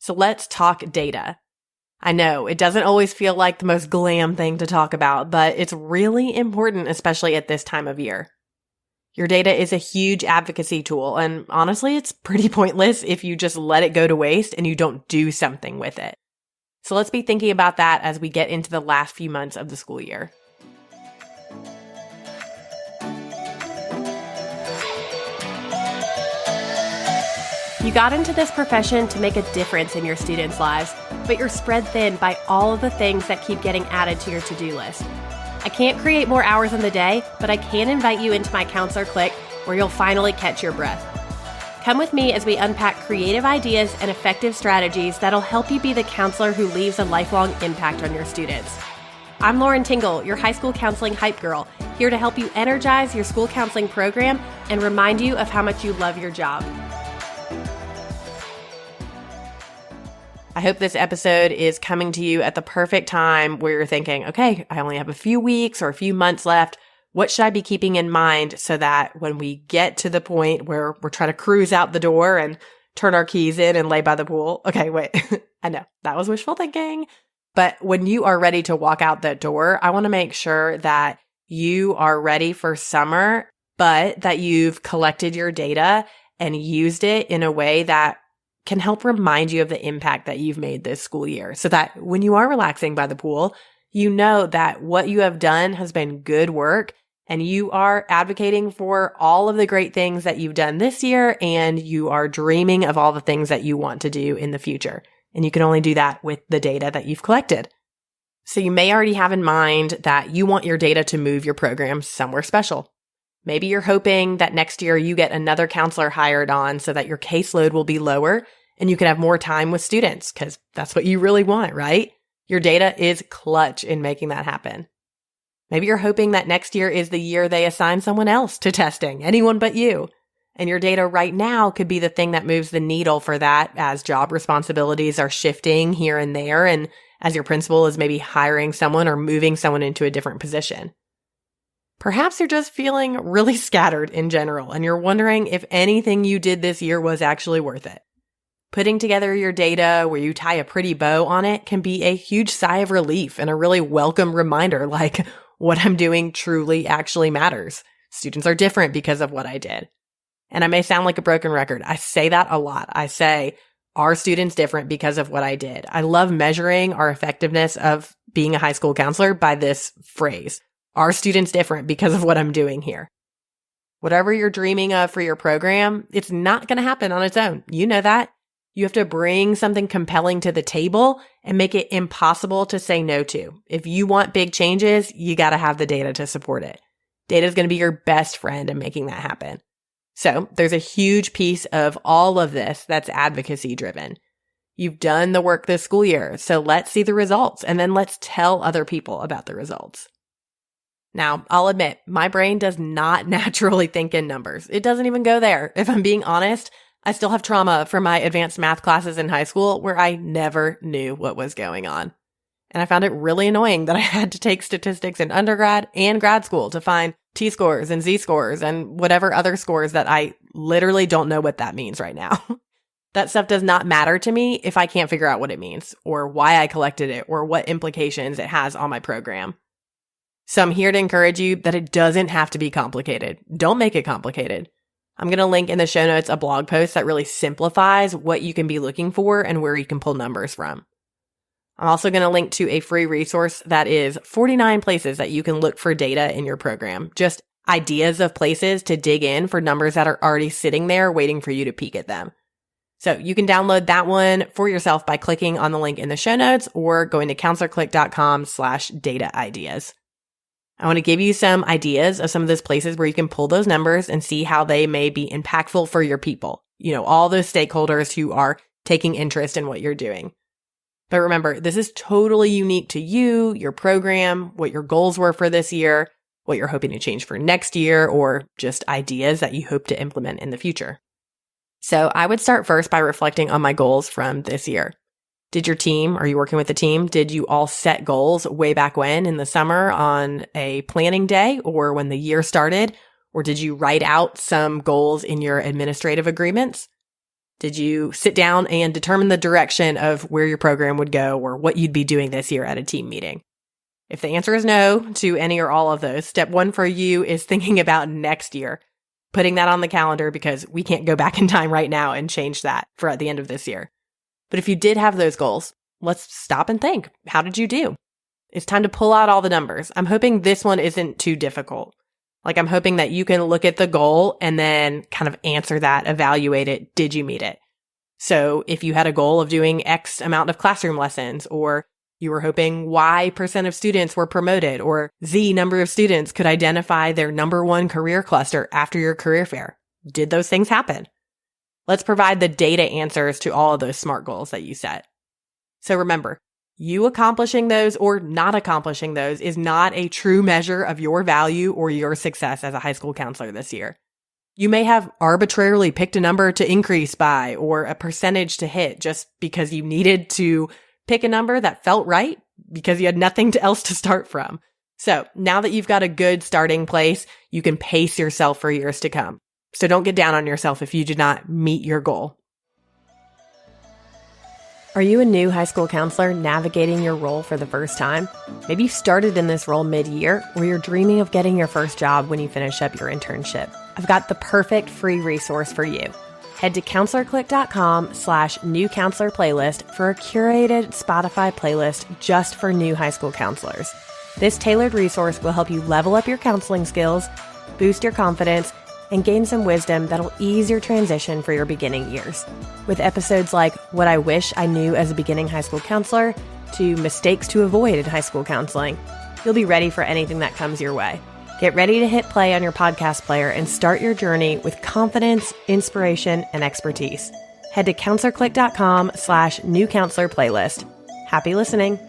So let's talk data. I know it doesn't always feel like the most glam thing to talk about, but it's really important, especially at this time of year. Your data is a huge advocacy tool, and honestly, it's pretty pointless if you just let it go to waste and you don't do something with it. So let's be thinking about that as we get into the last few months of the school year. You got into this profession to make a difference in your students' lives, but you're spread thin by all of the things that keep getting added to your to-do list. I can't create more hours in the day, but I can invite you into my Counselor Click where you'll finally catch your breath. Come with me as we unpack creative ideas and effective strategies that'll help you be the counselor who leaves a lifelong impact on your students. I'm Lauren Tingle, your high school counseling hype girl, here to help you energize your school counseling program and remind you of how much you love your job. I hope this episode is coming to you at the perfect time where you're thinking, okay, I only have a few weeks or a few months left. What should I be keeping in mind so that when we get to the point where we're trying to cruise out the door and turn our keys in and lay by the pool? Okay, wait, I know that was wishful thinking. But when you are ready to walk out that door, I want to make sure that you are ready for summer, but that you've collected your data and used it in a way that can help remind you of the impact that you've made this school year so that when you are relaxing by the pool, you know that what you have done has been good work and you are advocating for all of the great things that you've done this year and you are dreaming of all the things that you want to do in the future. And you can only do that with the data that you've collected. So you may already have in mind that you want your data to move your program somewhere special. Maybe you're hoping that next year you get another counselor hired on so that your caseload will be lower and you can have more time with students because that's what you really want, right? Your data is clutch in making that happen. Maybe you're hoping that next year is the year they assign someone else to testing, anyone but you. And your data right now could be the thing that moves the needle for that as job responsibilities are shifting here and there and as your principal is maybe hiring someone or moving someone into a different position. Perhaps you're just feeling really scattered in general and you're wondering if anything you did this year was actually worth it. Putting together your data where you tie a pretty bow on it can be a huge sigh of relief and a really welcome reminder like what I'm doing truly actually matters. Students are different because of what I did. And I may sound like a broken record. I say that a lot. I say, are students different because of what I did? I love measuring our effectiveness of being a high school counselor by this phrase. Are students different because of what I'm doing here? Whatever you're dreaming of for your program, it's not going to happen on its own. You know that. You have to bring something compelling to the table and make it impossible to say no to. If you want big changes, you got to have the data to support it. Data is going to be your best friend in making that happen. So there's a huge piece of all of this that's advocacy driven. You've done the work this school year, so let's see the results and then let's tell other people about the results. Now, I'll admit, my brain does not naturally think in numbers. It doesn't even go there. If I'm being honest, I still have trauma from my advanced math classes in high school where I never knew what was going on. And I found it really annoying that I had to take statistics in undergrad and grad school to find T-scores and Z-scores and whatever other scores that I literally don't know what that means right now. That stuff does not matter to me if I can't figure out what it means or why I collected it or what implications it has on my program. So I'm here to encourage you that it doesn't have to be complicated. Don't make it complicated. I'm going to link in the show notes a blog post that really simplifies what you can be looking for and where you can pull numbers from. I'm also going to link to a free resource that is 49 places that you can look for data in your program. Just ideas of places to dig in for numbers that are already sitting there waiting for you to peek at them. So you can download that one for yourself by clicking on the link in the show notes or going to counselorclick.com/data ideas. I want to give you some ideas of some of those places where you can pull those numbers and see how they may be impactful for your people. You know, all those stakeholders who are taking interest in what you're doing. But remember, this is totally unique to you, your program, what your goals were for this year, what you're hoping to change for next year, or just ideas that you hope to implement in the future. So I would start first by reflecting on my goals from this year. Did your team, are you working with the team? Did you all set goals way back when in the summer on a planning day or when the year started? Or did you write out some goals in your administrative agreements? Did you sit down and determine the direction of where your program would go or what you'd be doing this year at a team meeting? If the answer is no to any or all of those, step one for you is thinking about next year, putting that on the calendar because we can't go back in time right now and change that for at the end of this year. But if you did have those goals, let's stop and think. How did you do? It's time to pull out all the numbers. I'm hoping this one isn't too difficult. Like, I'm hoping that you can look at the goal and then kind of answer that, evaluate it. Did you meet it? So if you had a goal of doing X amount of classroom lessons, or you were hoping Y% of students were promoted, or Z number of students could identify their number one career cluster after your career fair, did those things happen? Let's provide the data answers to all of those SMART goals that you set. So remember, you accomplishing those or not accomplishing those is not a true measure of your value or your success as a high school counselor this year. You may have arbitrarily picked a number to increase by or a percentage to hit just because you needed to pick a number that felt right because you had nothing else to start from. So now that you've got a good starting place, you can pace yourself for years to come. So don't get down on yourself if you did not meet your goal. Are you a new high school counselor navigating your role for the first time? Maybe you started in this role mid-year, or you're dreaming of getting your first job when you finish up your internship. I've got the perfect free resource for you. Head to counselorclick.com/new counselor playlist for a curated Spotify playlist just for new high school counselors. This tailored resource will help you level up your counseling skills, boost your confidence, and gain some wisdom that'll ease your transition for your beginning years. With episodes like What I Wish I Knew as a Beginning High School Counselor to Mistakes to Avoid in High School Counseling, you'll be ready for anything that comes your way. Get ready to hit play on your podcast player and start your journey with confidence, inspiration, and expertise. Head to counselorclick.com/new counselor playlist. Happy listening.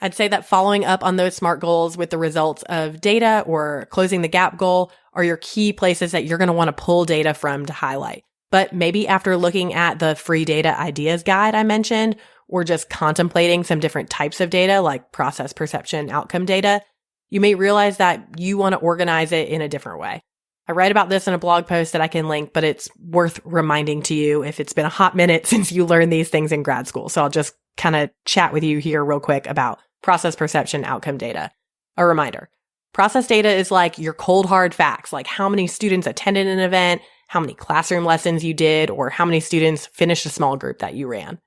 I'd say that following up on those SMART goals with the results of data or closing the gap goal are your key places that you're going to want to pull data from to highlight. But maybe after looking at the free data ideas guide I mentioned, or just contemplating some different types of data like process, perception, outcome data, you may realize that you want to organize it in a different way. I write about this in a blog post that I can link, but it's worth reminding to you if it's been a hot minute since you learned these things in grad school. So I'll just kind of chat with you here real quick about process, perception, outcome data. A reminder, process data is like your cold hard facts, like how many students attended an event, how many classroom lessons you did, or how many students finished a small group that you ran.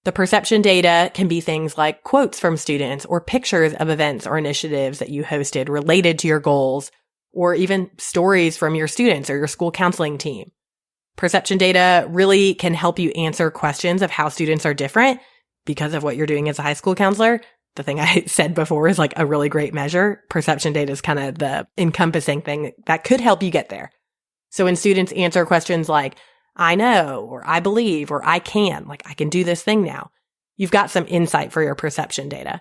The perception data can be things like quotes from students or pictures of events or initiatives that you hosted related to your goals, or even stories from your students or your school counseling team. Perception data really can help you answer questions of how students are different because of what you're doing as a high school counselor. The thing I said before is like a really great measure. Perception data is kind of the encompassing thing that could help you get there. So when students answer questions like, I know, or I believe, or I can, like I can do this thing now, you've got some insight for your perception data.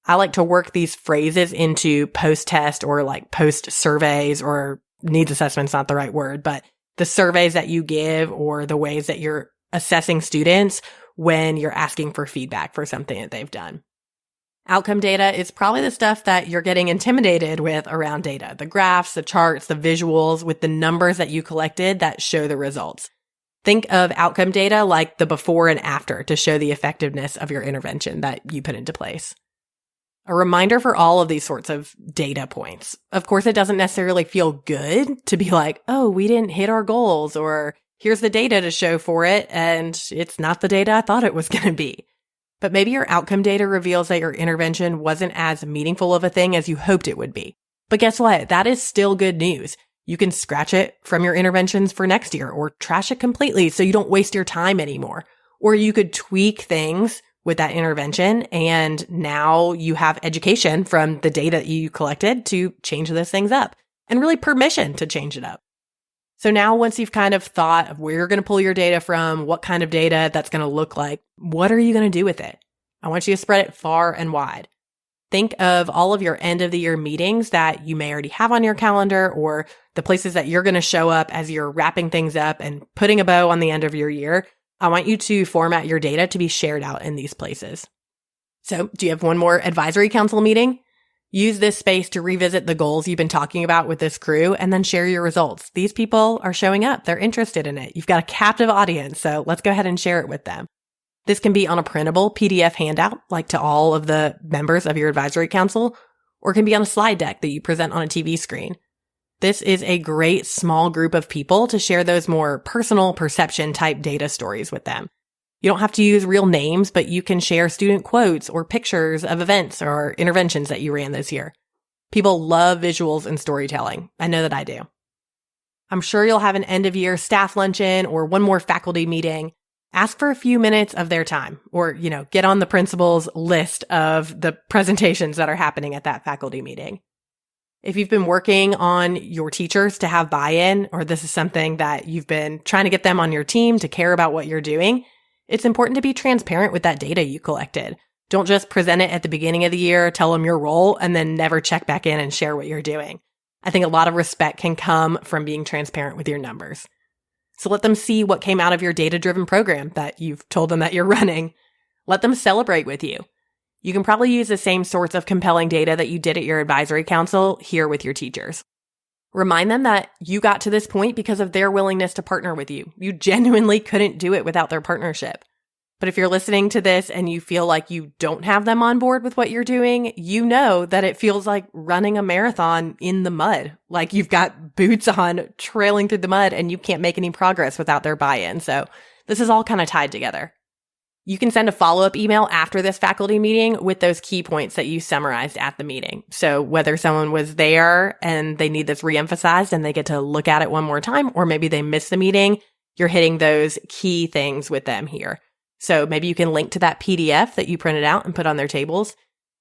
I like to work these phrases into post-test or like post-surveys, or needs assessment's not the right word, but the surveys that you give or the ways that you're assessing students when you're asking for feedback for something that they've done. Outcome data is probably the stuff that you're getting intimidated with around data. The graphs, the charts, the visuals with the numbers that you collected that show the results. Think of outcome data like the before and after to show the effectiveness of your intervention that you put into place. A reminder for all of these sorts of data points. Of course, it doesn't necessarily feel good to be like, oh, we didn't hit our goals, or here's the data to show for it, and it's not the data I thought it was going to be. But maybe your outcome data reveals that your intervention wasn't as meaningful of a thing as you hoped it would be. But guess what? That is still good news. You can scratch it from your interventions for next year or trash it completely so you don't waste your time anymore. Or you could tweak things with that intervention, and now you have education from the data you collected to change those things up, and really permission to change it up. So now once you've kind of thought of where you're going to pull your data from, what kind of data that's going to look like, what are you going to do with it? I want you to spread it far and wide. Think of all of your end of the year meetings that you may already have on your calendar, or the places that you're going to show up as you're wrapping things up and putting a bow on the end of your year. I want you to format your data to be shared out in these places. So do you have one more advisory council meeting? Use this space to revisit the goals you've been talking about with this crew and then share your results. These people are showing up. They're interested in it. You've got a captive audience, so let's go ahead and share it with them. This can be on a printable PDF handout, like to all of the members of your advisory council, or it can be on a slide deck that you present on a TV screen. This is a great small group of people to share those more personal perception type data stories with them. You don't have to use real names, but you can share student quotes or pictures of events or interventions that you ran this year. People love visuals and storytelling. I know that I do. I'm sure you'll have an end of year staff luncheon or one more faculty meeting. Ask for a few minutes of their time or, get on the principal's list of the presentations that are happening at that faculty meeting. If you've been working on your teachers to have buy-in, or this is something that you've been trying to get them on your team to care about what you're doing, it's important to be transparent with that data you collected. Don't just present it at the beginning of the year, tell them your role, and then never check back in and share what you're doing. I think a lot of respect can come from being transparent with your numbers. So let them see what came out of your data-driven program that you've told them that you're running. Let them celebrate with you. You can probably use the same sorts of compelling data that you did at your advisory council here with your teachers. Remind them that you got to this point because of their willingness to partner with you. You genuinely couldn't do it without their partnership. But if you're listening to this and you feel like you don't have them on board with what you're doing, you know that it feels like running a marathon in the mud. Like you've got boots on trailing through the mud and you can't make any progress without their buy-in. So this is all kind of tied together. You can send a follow-up email after this faculty meeting with those key points that you summarized at the meeting. So whether someone was there and they need this reemphasized and they get to look at it one more time, or maybe they missed the meeting, you're hitting those key things with them here. So maybe you can link to that PDF that you printed out and put on their tables.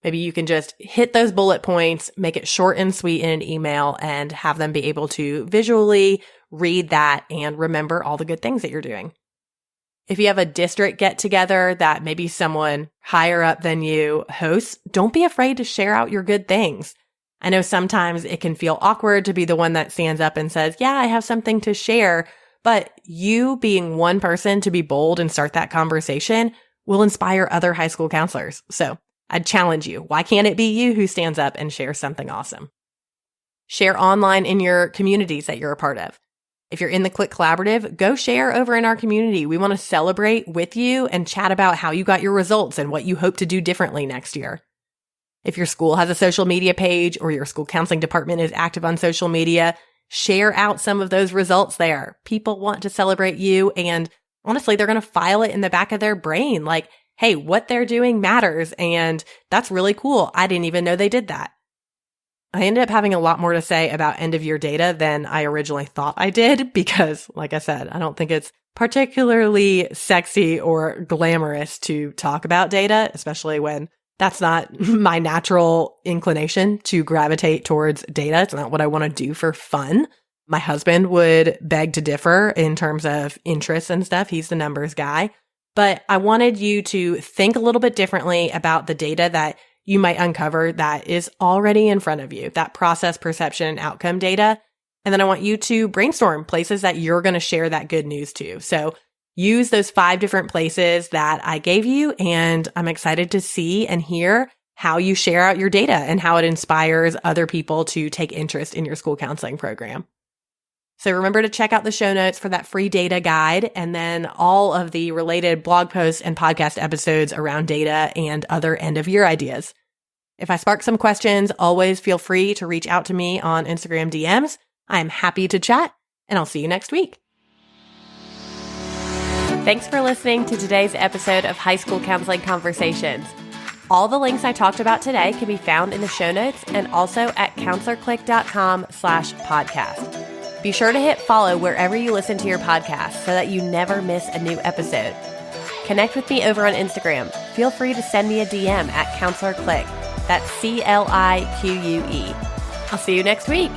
Maybe you can just hit those bullet points, make it short and sweet in an email, and have them be able to visually read that and remember all the good things that you're doing. If you have a district get-together that maybe someone higher up than you hosts, don't be afraid to share out your good things. I know sometimes it can feel awkward to be the one that stands up and says, yeah, I have something to share. But you being one person to be bold and start that conversation will inspire other high school counselors. So I'd challenge you. Why can't it be you who stands up and shares something awesome? Share online in your communities that you're a part of. If you're in the Click Collaborative, go share over in our community. We want to celebrate with you and chat about how you got your results and what you hope to do differently next year. If your school has a social media page or your school counseling department is active on social media, share out some of those results there. People want to celebrate you, and honestly, they're going to file it in the back of their brain like, hey, what they're doing matters, and that's really cool. I didn't even know they did that. I ended up having a lot more to say about end-of-year data than I originally thought I did because, like I said, I don't think it's particularly sexy or glamorous to talk about data, especially when that's not my natural inclination to gravitate towards data. It's not what I want to do for fun. My husband would beg to differ in terms of interests and stuff. He's the numbers guy. But I wanted you to think a little bit differently about the data that you might uncover that is already in front of you, that process, perception, and outcome data. And then I want you to brainstorm places that you're going to share that good news to. So use those 5 different places that I gave you, and I'm excited to see and hear how you share out your data and how it inspires other people to take interest in your school counseling program. So remember to check out the show notes for that free data guide and then all of the related blog posts and podcast episodes around data and other end-of-year ideas. If I spark some questions, always feel free to reach out to me on Instagram DMs. I'm happy to chat, and I'll see you next week. Thanks for listening to today's episode of High School Counseling Conversations. All the links I talked about today can be found in the show notes and also at counselorclick.com/podcast. Be sure to hit follow wherever you listen to your podcast so that you never miss a new episode. Connect with me over on Instagram. Feel free to send me a DM at counselorclick. That's CLIQUE. I'll see you next week.